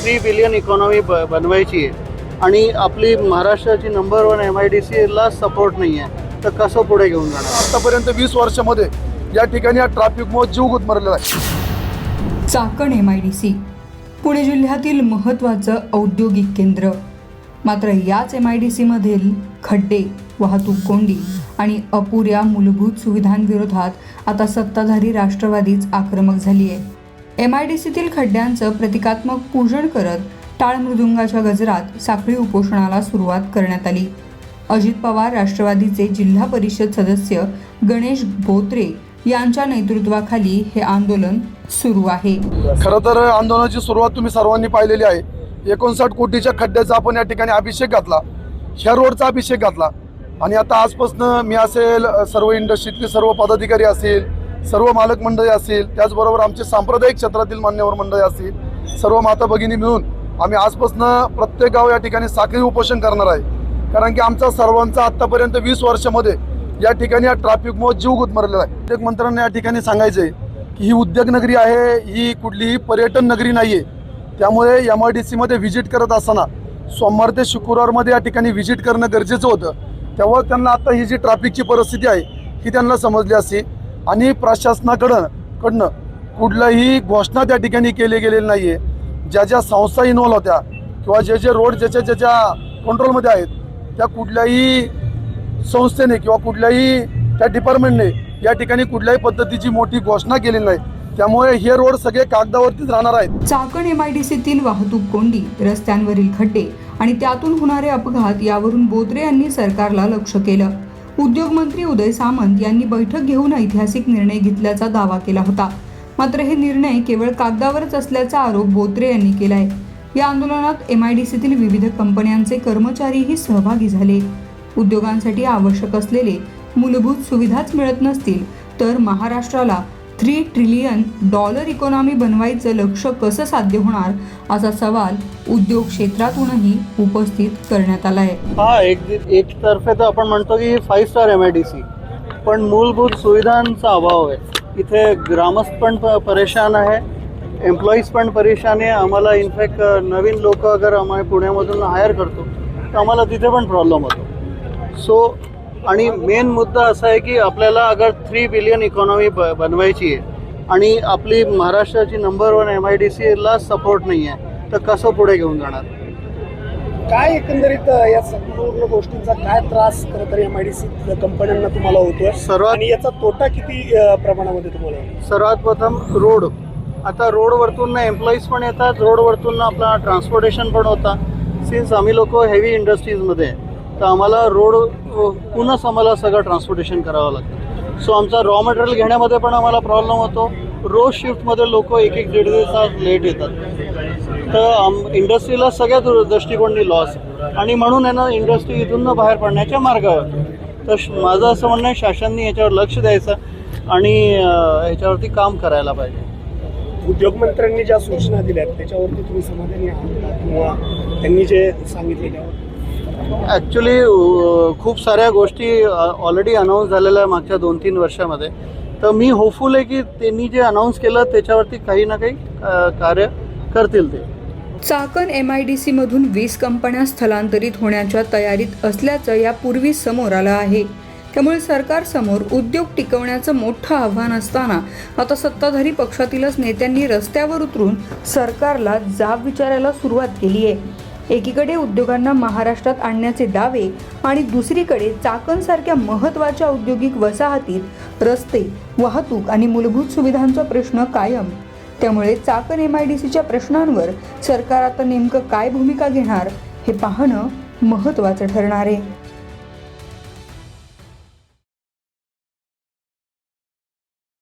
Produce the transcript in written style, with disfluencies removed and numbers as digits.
3 billion economy बनवायची आहे आणि आपली महाराष्ट्राची नंबर 1 MIDCला सपोर्ट नाही आहे, तर कसं पुढे घेऊन जाणार? आतापर्यंत 20 वर्षामध्ये या ठिकाणी या ट्रॅफिकमुळे जीव गुदमरलेला आहे. चाकण MIDC पुणे जिल्ह्यातील महत्त्वाचं औद्योगिक केंद्र. मात्र याच MIDCमधील खड्डे, वाहतूक कोंडी आणि अपुऱ्या मूलभूत सुविधांविरोधात आता सत्ताधारी राष्ट्रवादीच आक्रमक झाली आहे. MIDCतील खड्ड्यांचं प्रतिकात्मक पूजन करत टाळ मृदुंगाच्या गजरात साखळी उपोषणाला सुरुवात करण्यात आली. अजित पवार राष्ट्रवादीचे जिल्हा परिषद सदस्य गणेश बोत्रे यांच्या नेतृत्वाखाली हे आंदोलन सुरू आहे. खरं तर आंदोलनाची सुरुवात तुम्ही सर्वांनी पाहिलेली आहे. 59 कोटीच्या खड्ड्याचा आपण या ठिकाणी अभिषेक घातला, ह्या रोडचा अभिषेक घातला आणि आता आजपासून मी असेल, सर्व इंडस्ट्रीतले सर्व पदाधिकारी असतील, सर्व मालक मंडळी असतील, त्याचबरोबर आमचे सांप्रदायिक क्षेत्रातील मान्यवर मंडळी असतील, सर्व माता भगिनी मिळून आम्ही आजपासून प्रत्येक गाव या ठिकाणी साखळी उपोषण करणार आहे. कारण की आमचा सर्वांचा आत्तापर्यंत 20 वर्षामध्ये या ठिकाणी या ट्रॅफिकमुळे जीव गुदमरलेला आहे. उद्योग मंत्र्यांना या ठिकाणी सांगायचं आहे की ही उद्योग नगरी आहे, ही कुठलीही पर्यटन नगरी नाही आहे. त्यामुळे MIDCमध्ये व्हिजिट करत असताना सोमवार ते शुक्रवारमध्ये या ठिकाणी व्हिजिट करणं गरजेचं होतं. तेव्हा त्यांना आता ही जी ट्रॅफिकची परिस्थिती आहे ही त्यांना समजली असती आणि प्रशासनाकडनं कुठलाही घोषणा त्या ठिकाणी केली गेलेली नाही आहे. ज्या ज्या संस्था इन्व्हॉल्व होत्या किंवा जे रोड ज्याच्या कंट्रोलमध्ये आहेत त्या कुठल्याही संस्थेने किंवा कुठल्याही त्या डिपार्टमेंटने या ठिकाणी कुठल्याही पद्धतीची मोठी घोषणा केलेली नाही. त्यामुळे हे रोड सगळे कागदावरतीच राहणार आहेत. चाकण MIDCतील वाहतूक कोंडी, रस्त्यांवरील खड्डे आणि त्यातून होणारे अपघात यावरून बोत्रे यांनी सरकारला लक्ष केलं. उद्योगमंत्री उदय सामंत यांनी बैठक घेऊन ऐतिहासिक निर्णय घेतल्याचा दावा केला होता. मात्र हे निर्णय केवळ कागदावरच असल्याचा आरोप बोत्रे यांनी केलाय. या आंदोलनात MIDCतील विविध कंपन्यांचे कर्मचारीही सहभागी झाले. उद्योगांसाठी आवश्यक असलेले मूलभूत सुविधाच मिळत नसतील तर महाराष्ट्राला $3 ट्रिलियन इकॉनॉमी बनवायचं लक्ष्य कसं साध्य होणार, असा सवाल उद्योग क्षेत्रातूनही उपस्थित करण्यात आलाय. एक तर्फे तर आपण म्हणतो की 5 स्टार MIDC, पण मूलभूत सुविधांचा अभाव आहे. इथे ग्रामस्थ पण परेशान आहे, एम्प्लॉईज पण परेशान आहे. आम्हाला इनफॅक्ट नवीन लोक अगर आम्ही पुण्यामधून हायर करतो तर आम्हाला तिथे पण प्रॉब्लेम होतो. सो आणि मेन मुद्दा असा आहे की आपल्याला अगर 3 बिलियन इकॉनॉमी बनवायची आहे आणि आपली महाराष्ट्राची नंबर 1 MIDCला सपोर्ट नाही आहे, तर कसं पुढे घेऊन जाणार? काय एकंदरीत या संपूर्ण गोष्टींचा काय त्रास खरं तर MIDC कंपन्यांना तुम्हाला होतोय आणि याचा तोटा किती प्रमाणामध्ये तुम्हाला होतो? सर्वात प्रथम रोड. आता रोडवरतून एम्प्लॉईज पण येतात, रोडवरतून आपला ट्रान्सपोर्टेशन पण होता. सिन्स आम्ही लोक हेवी इंडस्ट्रीजमध्ये आहे तर आम्हाला रोडहूनच आम्हाला सगळं ट्रान्सपोर्टेशन करावं लागतं. सो आमचा रॉ मटेरियल घेण्यामध्ये पण आम्हाला प्रॉब्लेम होतो. रोज शिफ्टमध्ये लोक एक दीड तास लेट येतात. तर इंडस्ट्रीला सगळ्या दृष्टिकोनाने लॉस आणि म्हणून आहे ना इंडस्ट्री इथून बाहेर पडण्याच्या मार्गावर. तर माझं असं म्हणणं आहे शासनाने याच्यावर लक्ष द्यायचं आणि याच्यावरती काम करायला पाहिजे. उद्योगमंत्र्यांनी ज्या सूचना दिल्यात त्याच्यावरती तुम्ही समाधानी आहात किंवा त्यांनी जे सांगितले? ॲक्च्युली खूप साऱ्या गोष्टी ऑलरेडी अनाऊन्स झालेल्या आहे मागच्या 2-3 वर्षामध्ये. तर मी होपफुल आहे की त्यांनी जे अनाऊन्स केलं त्याच्यावरती काही ना काही कार्य करतील ते. चाकण MIDCमधून 20 कंपन्या स्थलांतरित होण्याच्या तयारीत असल्याचं यापूर्वी समोर आलं आहे. त्यामुळे सरकारसमोर उद्योग टिकवण्याचं मोठं आव्हान असताना आता सत्ताधारी पक्षातीलच नेत्यांनी रस्त्यावर उतरून सरकारला जाब विचारायला सुरुवात केली आहे. एकीकडे उद्योगांना महाराष्ट्रात आणण्याचे दावे आणि दुसरीकडे चाकणसारख्या महत्त्वाच्या औद्योगिक वसाहतीत रस्ते, वाहतूक आणि मूलभूत सुविधांचा प्रश्न कायम. त्यामुळे चाकण MIDCच्या प्रश्नांवर सरकार आता नेमकं काय भूमिका घेणार हे पाहणं महत्त्वाचं ठरणार आहे.